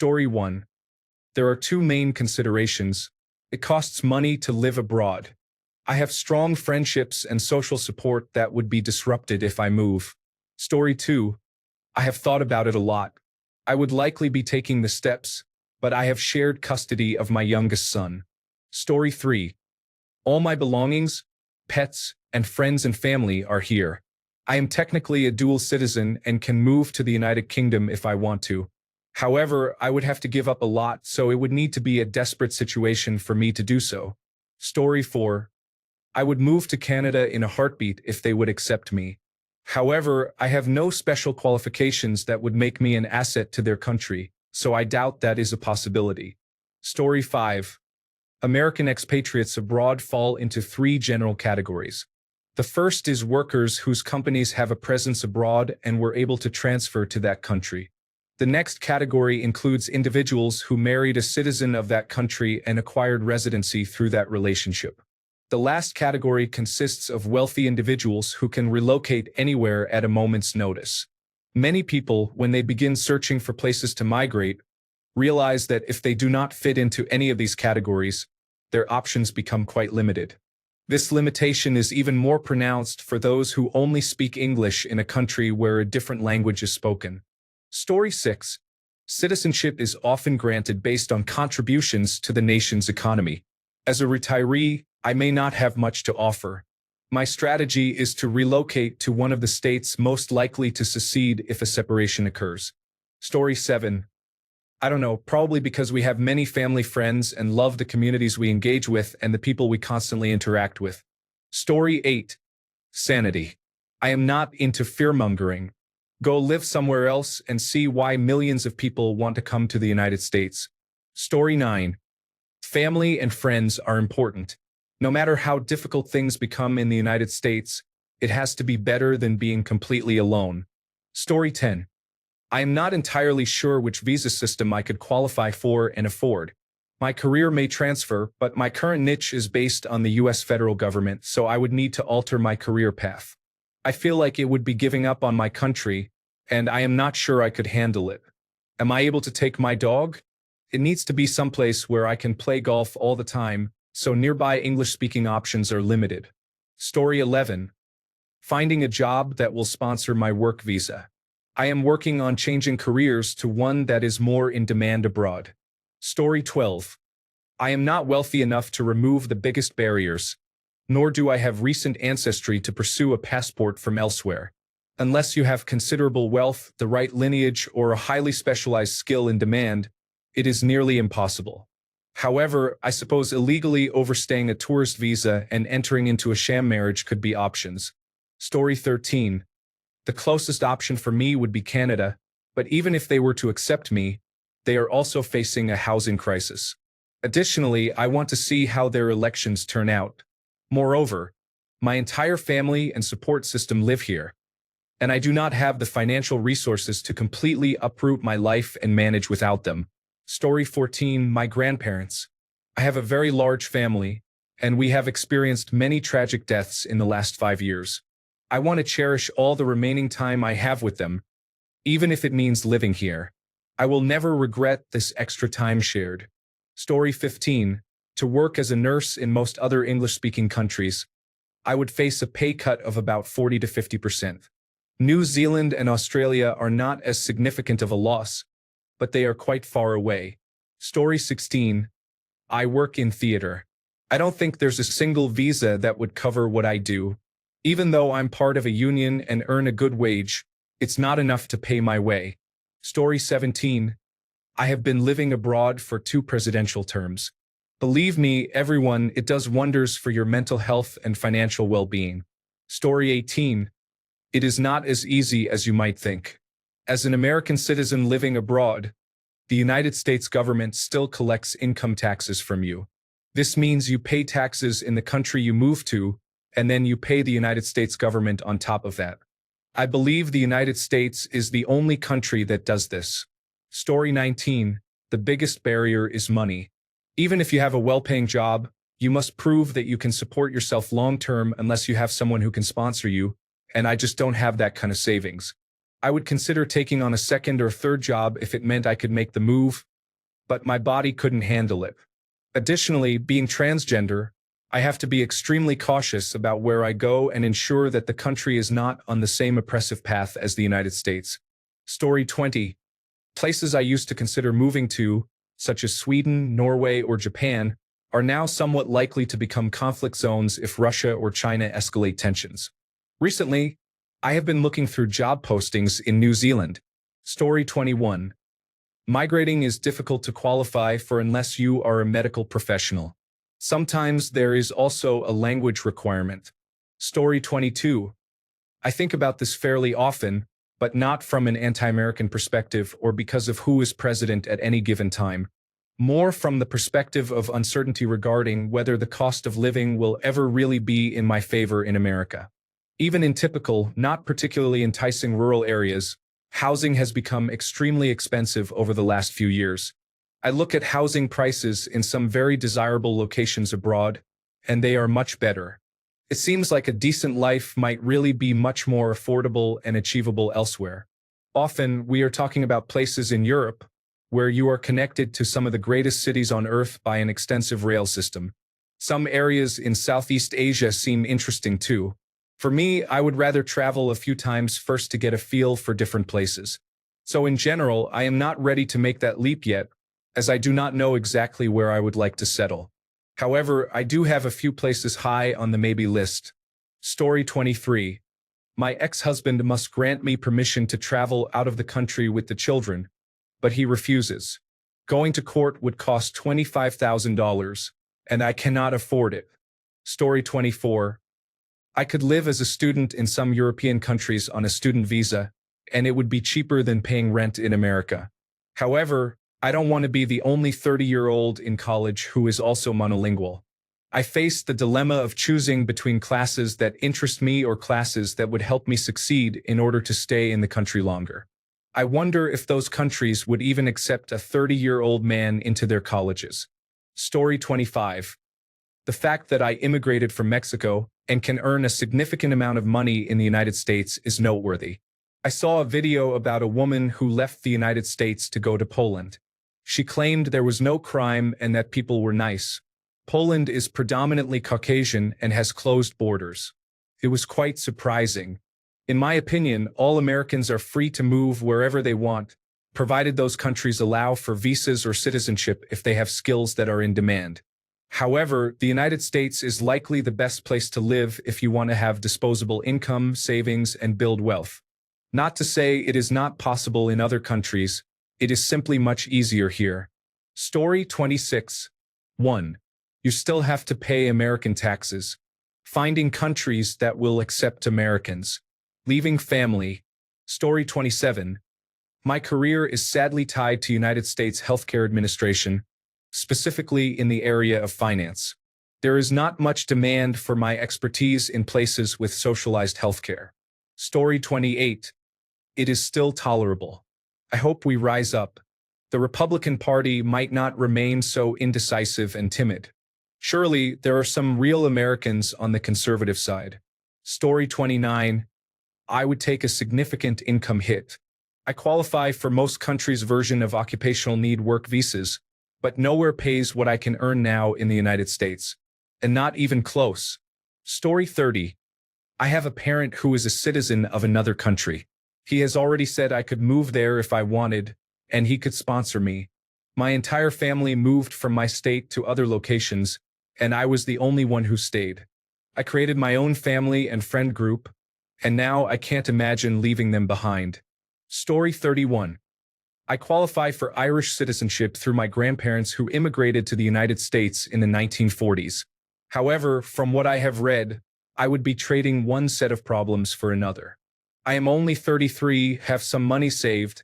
Story 1. There are two main considerations. It costs money to live abroad. I have strong friendships and social support that would be disrupted if I move. Story 2. I have thought about it a lot. I would likely be taking the steps, but I have shared custody of my youngest son. Story 3. All my belongings, pets, and friends and family are here. I am technically a dual citizen and can move to the United Kingdom if I want to. However, I would have to give up a lot, so it would need to be a desperate situation for me to do so. Story 4. I would move to Canada in a heartbeat if they would accept me. However, I have no special qualifications that would make me an asset to their country, so I doubt that is a possibility. Story 5. American expatriates abroad fall into three general categories. The first is workers whose companies have a presence abroad and were able to transfer to that country. The next category includes individuals who married a citizen of that country and acquired residency through that relationship. The last category consists of wealthy individuals who can relocate anywhere at a moment's notice. Many people, when they begin searching for places to migrate, realize that if they do not fit into any of these categories, their options become quite limited. This limitation is even more pronounced for those who only speak English in a country where a different language is spoken. Story 6. Citizenship is often granted based on contributions to the nation's economy. As a retiree, I may not have much to offer. My strategy is to relocate to one of the states most likely to secede if a separation occurs. Story 7. I don't know, probably because we have many family friends and love the communities we engage with and the people we constantly interact with. Story 8. Sanity. I am not into fear-mongering. Go live somewhere else and see why millions of people want to come to the United States. Story 9. Family and friends are important. No matter how difficult things become in the United States, it has to be better than being completely alone. Story 10. I am not entirely sure which visa system I could qualify for and afford. My career may transfer, but my current niche is based on the US federal government, so I would need to alter my career path. I feel like it would be giving up on my country, and I am not sure I could handle it. Am I able to take my dog? It needs to be someplace where I can play golf all the time, so nearby English-speaking options are limited. Story 11. Finding a job that will sponsor my work visa. I am working on changing careers to one that is more in demand abroad. Story 12. I am not wealthy enough to remove the biggest barriers, nor do I have recent ancestry to pursue a passport from elsewhere. Unless you have considerable wealth, the right lineage, or a highly specialized skill in demand, it is nearly impossible. However, I suppose illegally overstaying a tourist visa and entering into a sham marriage could be options. Story 13. The closest option for me would be Canada, but even if they were to accept me, they are also facing a housing crisis. Additionally, I want to see how their elections turn out. Moreover, my entire family and support system live here, and I do not have the financial resources to completely uproot my life and manage without them. Story 14. My grandparents. I have a very large family, and we have experienced many tragic deaths in the last 5 years. I want to cherish all the remaining time I have with them, even if it means living here. I will never regret this extra time shared. Story 15. To work as a nurse in most other English-speaking countries, I would face a pay cut of about 40 to 50%. New Zealand and Australia are not as significant of a loss, but they are quite far away. Story 16. I work in theater. I don't think there's a single visa that would cover what I do. Even though I'm part of a union and earn a good wage, it's not enough to pay my way. Story 17. I have been living abroad for 2 presidential terms. Believe me, everyone, it does wonders for your mental health and financial well-being. Story 18. It is not as easy as you might think. As an American citizen living abroad, the United States government still collects income taxes from you. This means you pay taxes in the country you move to, and then you pay the United States government on top of that. I believe the United States is the only country that does this. Story 19. The biggest barrier is money. Even if you have a well-paying job, you must prove that you can support yourself long-term unless you have someone who can sponsor you, and I just don't have that kind of savings. I would consider taking on a second or third job if it meant I could make the move, but my body couldn't handle it. Additionally, being transgender, I have to be extremely cautious about where I go and ensure that the country is not on the same oppressive path as the United States. Story 20. Places I used to consider moving to, such as Sweden, Norway, or Japan, are now somewhat likely to become conflict zones if Russia or China escalate tensions. Recently, I have been looking through job postings in New Zealand. Story 21. Migrating is difficult to qualify for unless you are a medical professional. Sometimes there is also a language requirement. Story 22. I think about this fairly often, but not from an anti-American perspective or because of who is president at any given time. More from the perspective of uncertainty regarding whether the cost of living will ever really be in my favor in America. Even in typical, not particularly enticing rural areas, housing has become extremely expensive over the last few years. I look at housing prices in some very desirable locations abroad, and they are much better. It seems like a decent life might really be much more affordable and achievable elsewhere. Often, we are talking about places in Europe, where you are connected to some of the greatest cities on Earth by an extensive rail system. Some areas in Southeast Asia seem interesting too. For me, I would rather travel a few times first to get a feel for different places. So in general, I am not ready to make that leap yet, as I do not know exactly where I would like to settle. However, I do have a few places high on the maybe list. Story 23. My ex-husband must grant me permission to travel out of the country with the children, but he refuses. Going to court would cost $25,000, and I cannot afford it. Story 24. I could live as a student in some European countries on a student visa, and it would be cheaper than paying rent in America. However, I don't want to be the only 30-year-old in college who is also monolingual. I face the dilemma of choosing between classes that interest me or classes that would help me succeed in order to stay in the country longer. I wonder if those countries would even accept a 30-year-old man into their colleges. Story 25. The fact that I immigrated from Mexico and can earn a significant amount of money in the United States is noteworthy. I saw a video about a woman who left the United States to go to Poland. She claimed there was no crime and that people were nice. Poland is predominantly Caucasian and has closed borders. It was quite surprising. In my opinion, all Americans are free to move wherever they want, provided those countries allow for visas or citizenship if they have skills that are in demand. However, the United States is likely the best place to live if you want to have disposable income, savings, and build wealth. Not to say it is not possible in other countries, it is simply much easier here. Story 26. 1. You still have to pay American taxes. Finding countries that will accept Americans. Leaving family. Story 27. My career is sadly tied to United States Healthcare Administration, specifically in the area of finance. There is not much demand for my expertise in places with socialized healthcare. Story 28. It is still tolerable. I hope we rise up. The Republican Party might not remain so indecisive and timid. Surely, there are some real Americans on the conservative side. Story 29. I would take a significant income hit. I qualify for most countries' version of occupational need work visas, but nowhere pays what I can earn now in the United States. And not even close. Story 30. I have a parent who is a citizen of another country. He has already said I could move there if I wanted, and he could sponsor me. My entire family moved from my state to other locations, and I was the only one who stayed. I created my own family and friend group, and now I can't imagine leaving them behind. Story 31. I qualify for Irish citizenship through my grandparents who immigrated to the United States in the 1940s. However, from what I have read, I would be trading one set of problems for another. I am only 33, have some money saved,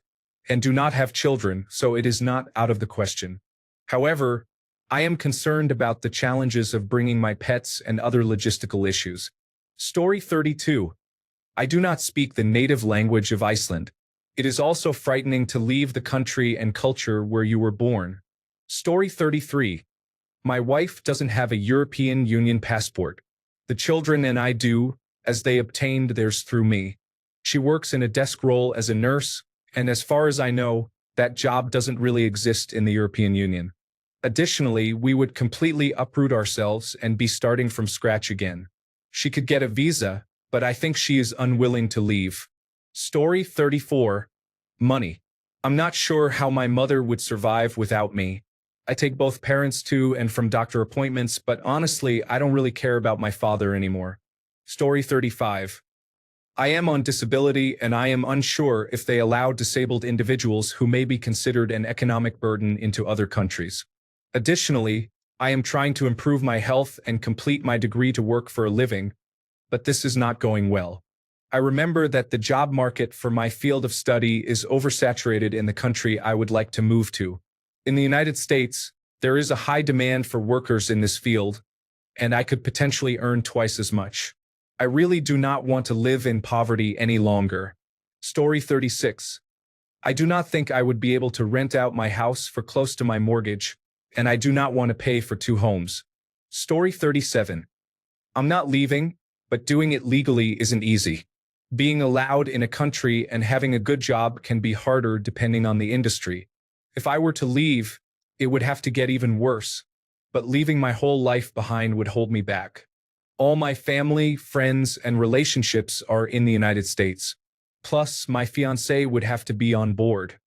and do not have children, so it is not out of the question. However, I am concerned about the challenges of bringing my pets and other logistical issues. Story 32. I do not speak the native language of Iceland. It is also frightening to leave the country and culture where you were born. Story 33. My wife doesn't have a European Union passport. The children and I do, as they obtained theirs through me. She works in a desk role as a nurse, and as far as I know, that job doesn't really exist in the European Union. Additionally, we would completely uproot ourselves and be starting from scratch again. She could get a visa, but I think she is unwilling to leave. Story 34. Money. I'm not sure how my mother would survive without me. I take both parents to and from doctor appointments, but honestly, I don't really care about my father anymore. Story 35. I am on disability and I am unsure if they allow disabled individuals who may be considered an economic burden into other countries. Additionally, I am trying to improve my health and complete my degree to work for a living, but this is not going well. I remember that the job market for my field of study is oversaturated in the country I would like to move to. In the United States, there is a high demand for workers in this field, and I could potentially earn twice as much. I really do not want to live in poverty any longer. Story 36. I do not think I would be able to rent out my house for close to my mortgage, and I do not want to pay for 2 homes. Story 37. I'm not leaving, but doing it legally isn't easy. Being allowed in a country and having a good job can be harder depending on the industry. If I were to leave, it would have to get even worse, but leaving my whole life behind would hold me back. All my family, friends, and relationships are in the United States. Plus, my fiancé would have to be on board.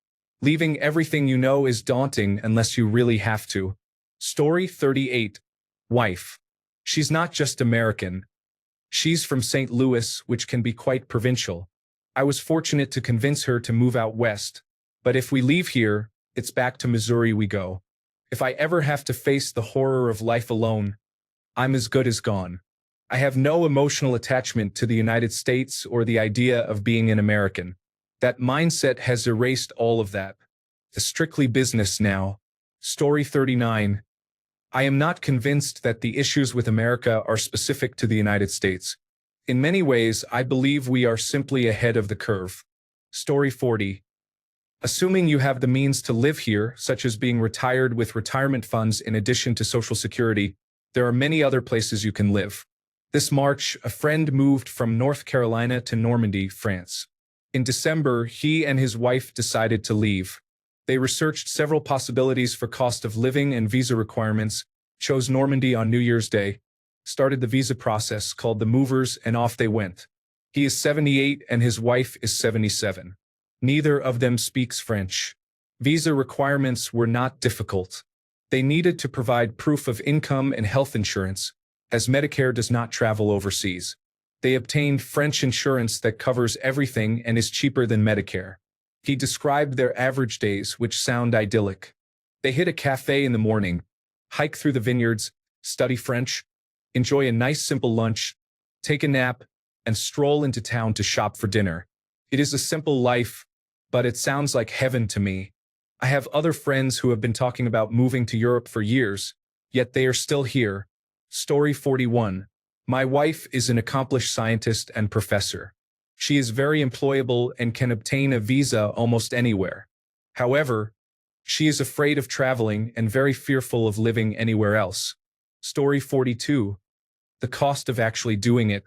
Leaving everything you know is daunting unless you really have to. Story 38. Wife. She's not just American. She's from St. Louis, which can be quite provincial. I was fortunate to convince her to move out west, but if we leave here, it's back to Missouri we go. If I ever have to face the horror of life alone, I'm as good as gone. I have no emotional attachment to the United States or the idea of being an American. That mindset has erased all of that. It's strictly business now. Story 39. I am not convinced that the issues with America are specific to the United States. In many ways, I believe we are simply ahead of the curve. Story 40. Assuming you have the means to live here, such as being retired with retirement funds in addition to Social Security, there are many other places you can live. This March, a friend moved from North Carolina to Normandy, France. In December, he and his wife decided to leave. They researched several possibilities for cost of living and visa requirements, chose Normandy on New Year's Day, started the visa process called the movers, and off they went. He is 78 and his wife is 77. Neither of them speaks French. Visa requirements were not difficult. They needed to provide proof of income and health insurance, as Medicare does not travel overseas. They obtained French insurance that covers everything and is cheaper than Medicare. He described their average days, which sound idyllic. They hit a cafe in the morning, hike through the vineyards, study French, enjoy a nice simple lunch, take a nap, and stroll into town to shop for dinner. It is a simple life, but it sounds like heaven to me. I have other friends who have been talking about moving to Europe for years, yet they are still here. Story 41. My wife is an accomplished scientist and professor. She is very employable and can obtain a visa almost anywhere. However, she is afraid of traveling and very fearful of living anywhere else. Story 42. The cost of actually doing it.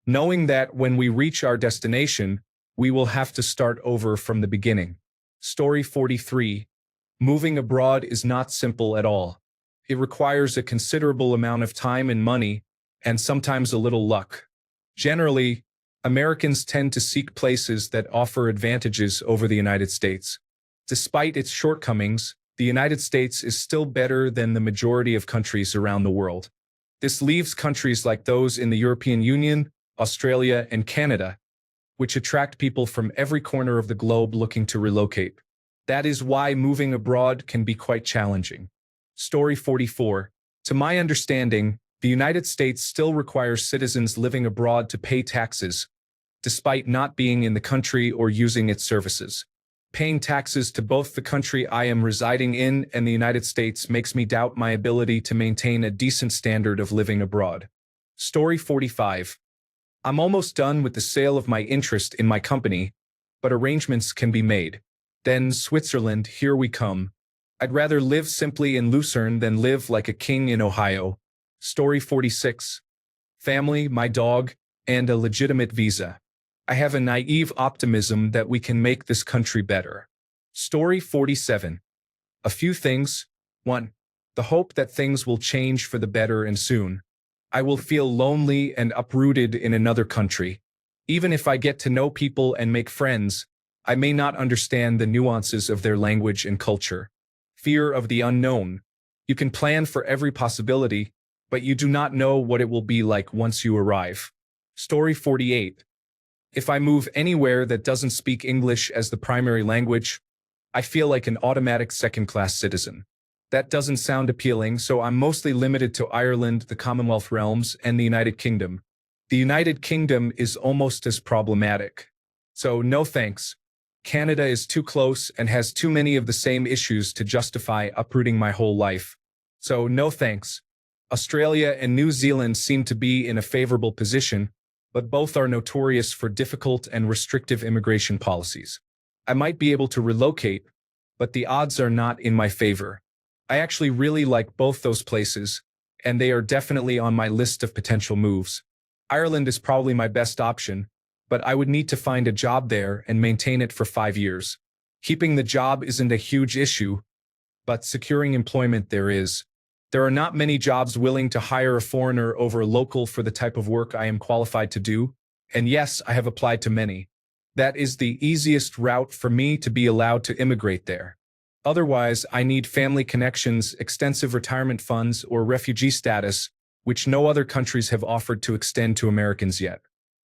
Knowing that when we reach our destination, we will have to start over from the beginning. Story 43. Moving abroad is not simple at all. It requires a considerable amount of time and money, and sometimes a little luck. Generally, Americans tend to seek places that offer advantages over the United States. Despite its shortcomings, the United States is still better than the majority of countries around the world. This leaves countries like those in the European Union, Australia, and Canada, which attract people from every corner of the globe looking to relocate. That is why moving abroad can be quite challenging. Story 44. To my understanding, the United States still requires citizens living abroad to pay taxes, despite not being in the country or using its services. Paying taxes to both the country I am residing in and the United States makes me doubt my ability to maintain a decent standard of living abroad. Story 45. I'm almost done with the sale of my interest in my company, but arrangements can be made. Then Switzerland, here we come. I'd rather live simply in Lucerne than live like a king in Ohio. Story 46. Family, my dog, and a legitimate visa. I have a naive optimism that we can make this country better. Story 47. A few things. 1. The hope that things will change for the better and soon. I will feel lonely and uprooted in another country. Even if I get to know people and make friends, I may not understand the nuances of their language and culture. Fear of the unknown. You can plan for every possibility, but you do not know what it will be like once you arrive. Story 48. If I move anywhere that doesn't speak English as the primary language, I feel like an automatic second-class citizen. That doesn't sound appealing, so I'm mostly limited to Ireland, the Commonwealth realms, and the United Kingdom. The United Kingdom is almost as problematic. So no thanks. Canada is too close and has too many of the same issues to justify uprooting my whole life. So no thanks. Australia and New Zealand seem to be in a favorable position, but both are notorious for difficult and restrictive immigration policies. I might be able to relocate, but the odds are not in my favor. I actually really like both those places, and they are definitely on my list of potential moves. Ireland is probably my best option, but I would need to find a job there and maintain it for 5 years. Keeping the job isn't a huge issue, but securing employment there is. There are not many jobs willing to hire a foreigner over a local for the type of work I am qualified to do, and yes, I have applied to many. That is the easiest route for me to be allowed to immigrate there. Otherwise, I need family connections, extensive retirement funds, or refugee status, which no other countries have offered to extend to Americans yet.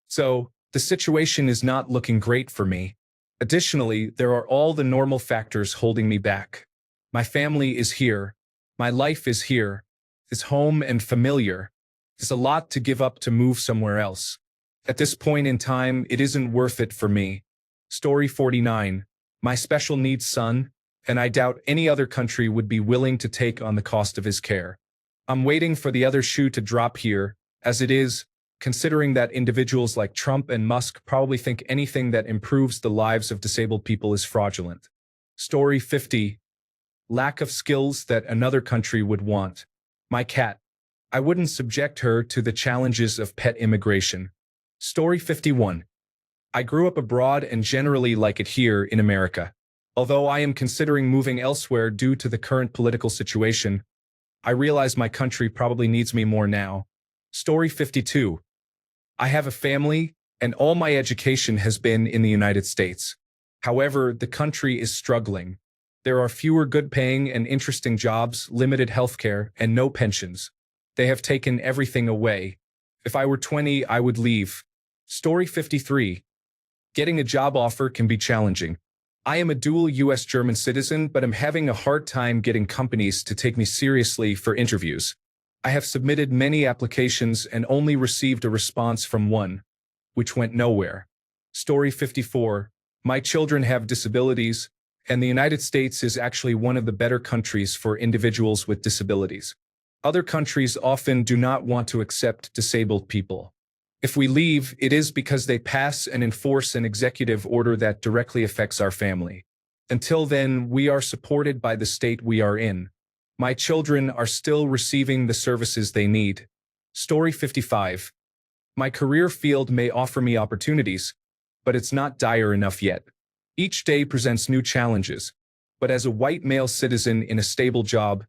So, the situation is not looking great for me. Additionally, there are all the normal factors holding me back. My family is here. My life is here. It's home and familiar. It's a lot to give up to move somewhere else. At this point in time, it isn't worth it for me. Story 49. My special needs son, and I doubt any other country would be willing to take on the cost of his care. I'm waiting for the other shoe to drop here, as it is, considering that individuals like Trump and Musk probably think anything that improves the lives of disabled people is fraudulent. Story 50. Lack of skills that another country would want. My cat. I wouldn't subject her to the challenges of pet immigration. Story 51. I grew up abroad and generally like it here in America. Although I am considering moving elsewhere due to the current political situation, I realize my country probably needs me more now. Story 52. I have a family, and all my education has been in the United States. However, the country is struggling. There are fewer good-paying and interesting jobs, limited healthcare, and no pensions. They have taken everything away. If I were 20, I would leave. Story 53. Getting a job offer can be challenging. I am a dual US-German citizen, but am having a hard time getting companies to take me seriously for interviews. I have submitted many applications and only received a response from one, which went nowhere. Story 54. My children have disabilities, and the United States is actually one of the better countries for individuals with disabilities. Other countries often do not want to accept disabled people. If we leave, it is because they pass and enforce an executive order that directly affects our family. Until then, we are supported by the state we are in. My children are still receiving the services they need. Story 55. My career field may offer me opportunities, but it's not dire enough yet. Each day presents new challenges, but as a white male citizen in a stable job,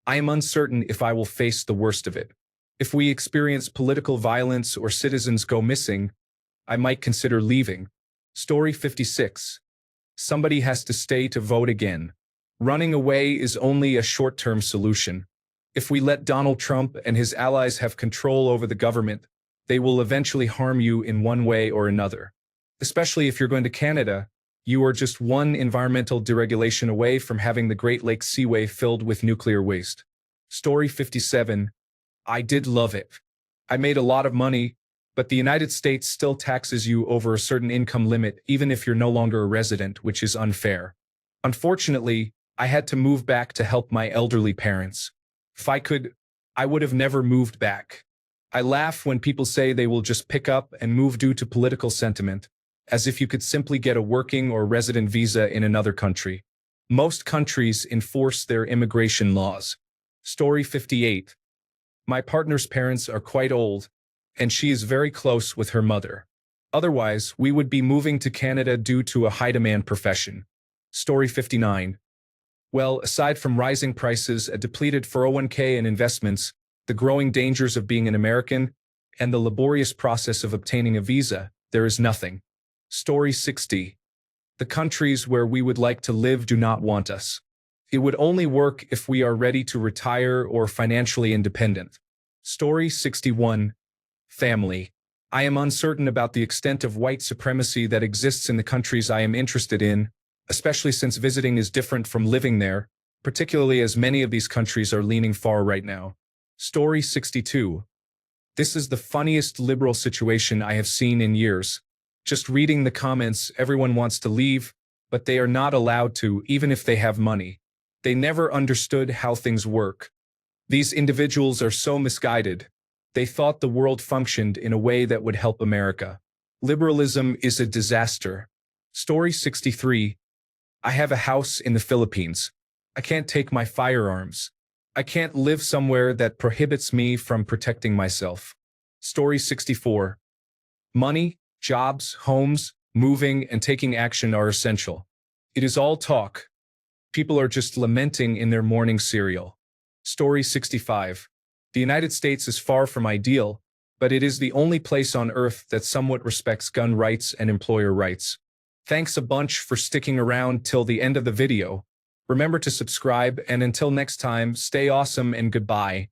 I am uncertain if I will face the worst of it. If we experience political violence or citizens go missing, I might consider leaving. Story 56. Somebody has to stay to vote again. Running away is only a short-term solution. If we let Donald Trump and his allies have control over the government, they will eventually harm you in one way or another. Especially if you're going to Canada, you are just one environmental deregulation away from having the Great Lakes Seaway filled with nuclear waste. Story 57. I did love it. I made a lot of money, but the United States still taxes you over a certain income limit even if you're no longer a resident, which is unfair. Unfortunately, I had to move back to help my elderly parents. If I could, I would have never moved back. I laugh when people say they will just pick up and move due to political sentiment, as if you could simply get a working or resident visa in another country. Most countries enforce their immigration laws. Story 58. My partner's parents are quite old, and she is very close with her mother. Otherwise, we would be moving to Canada due to a high-demand profession. Story 59. Well, aside from rising prices, a depleted 401k and investments, the growing dangers of being an American, and the laborious process of obtaining a visa, there is nothing. Story 60. The countries where we would like to live do not want us. It would only work if we are ready to retire or financially independent. Story 61. Family. I am uncertain about the extent of white supremacy that exists in the countries I am interested in, especially since visiting is different from living there, particularly as many of these countries are leaning far right now. Story 62. This is the funniest liberal situation I have seen in years. Just reading the comments, everyone wants to leave, but they are not allowed to, even if they have money. They never understood how things work. These individuals are so misguided. They thought the world functioned in a way that would help America. Liberalism is a disaster. Story 63. I have a house in the Philippines. I can't take my firearms. I can't live somewhere that prohibits me from protecting myself. Story 64. Money, jobs, homes, moving, and taking action are essential. It is all talk. People are just lamenting in their morning cereal. Story 65. The United States is far from ideal, but it is the only place on earth that somewhat respects gun rights and employer rights. Thanks a bunch for sticking around till the end of the video. Remember to subscribe, and until next time, stay awesome and goodbye.